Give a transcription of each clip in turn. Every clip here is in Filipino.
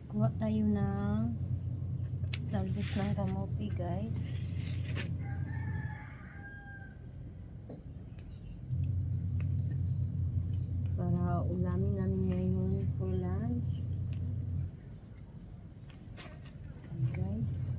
Kuha tayo ng talbos ng kamote, guys. Para ulamin namin ngayon for lunch. Ayan, guys.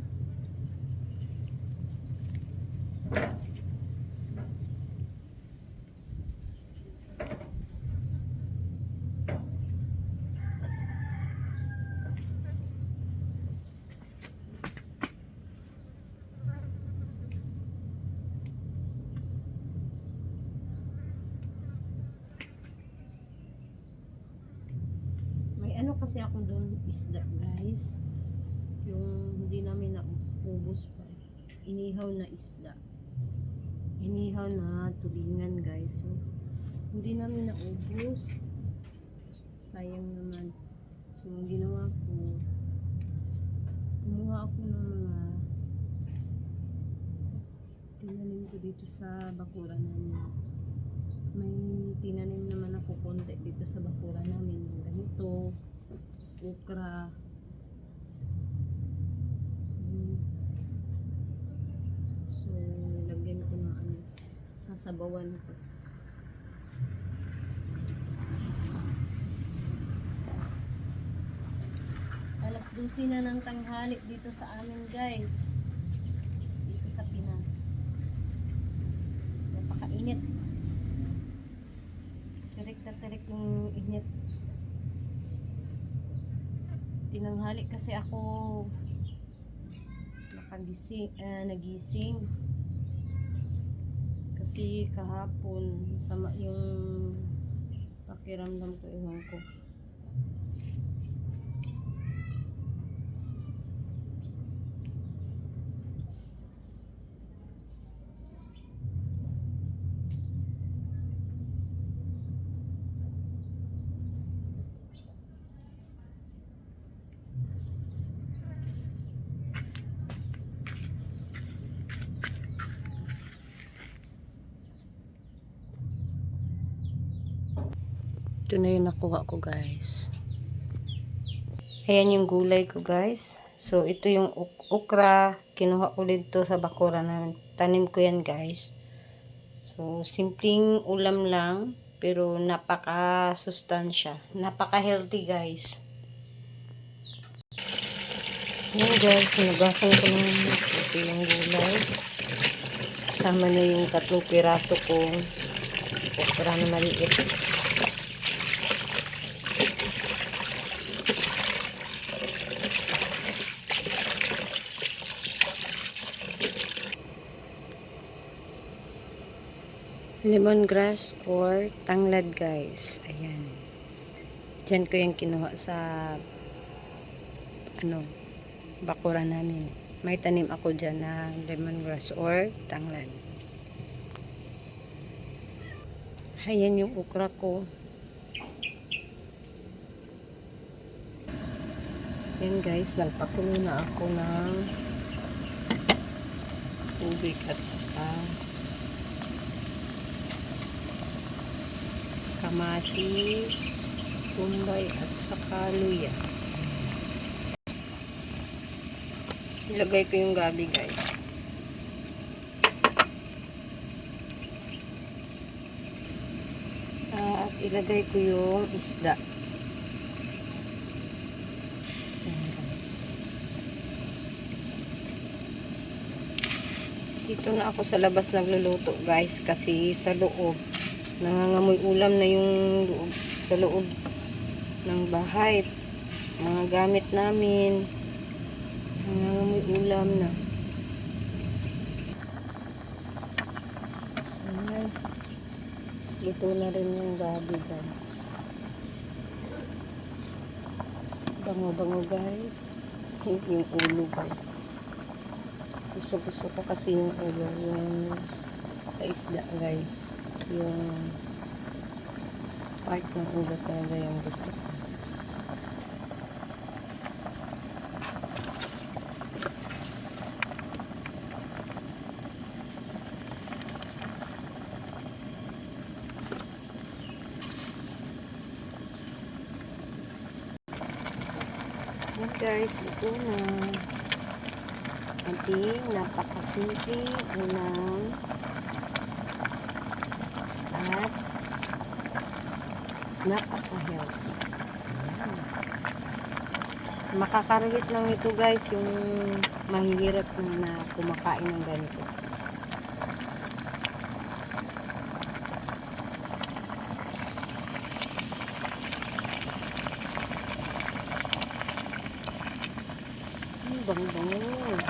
May ano kasi ako doon isda, guys. Yung hindi namin naubos pa. Inihaw na isda. Inihaw na tulingan, guys. So, hindi namin naubos. Sayang naman. So, ginawa ko, kumuha ako ng mga tinanim ko dito sa bakura namin. May tinanim naman ako konti dito sa bakura namin. Ganito, okra. So, lagyan ko ng ano, sasabawan ko. Alas 12 na ng tanghali dito sa amin, guys. Dito sa Pinas. Napakainit. Tirik na tirik yung init. Tinanghali kasi ako nagising. Kasi kahapon sama yung pakiramdam ko, ewan ko. Ito na yung nakuha ko, guys. Ayan yung gulay ko, guys. So, ito yung okra. Kinuha ko dito sa bakura namin. Tanim ko yan, guys. So, simpleng ulam lang. Pero napaka-sustansya. Napaka-healthy, guys. Ayan, guys. Sinugasan ko ng ito yung gulay. Kasama na yung 3 piraso kong okra na maliit. Lemongrass or tanglad, guys. Ayan. Diyan ko yung kinuha sa bakura namin. May tanim ako dyan na lemongrass or tanglad. Ayan yung okra ko. Ayan, guys. Nagpakulo na ako ng tubig at saka kamatis, kumbay at saka luya. Ilagay ko yung gabi, guys. At ilagay ko yung isda. Ayan, guys. Dito na ako sa labas nagluluto, guys, kasi sa loob nangangamoy ulam na yung loob, sa loob ng bahay. Mga gamit namin nangangamoy ulam na. Ayan. Luto na rin yung gabi, guys. Bango-bango, guys. Yung ulo, guys. Gusto ko kasi yung ulo, yung sa isda, guys. Yung part ng ulo talaga yung gusto ko. Yan guys, ito na. Ating napakasimple ulam at napaka-healthy. Makakarelate lang ito guys, yung mahihirap na kumakain ng ganito. Bang-bango.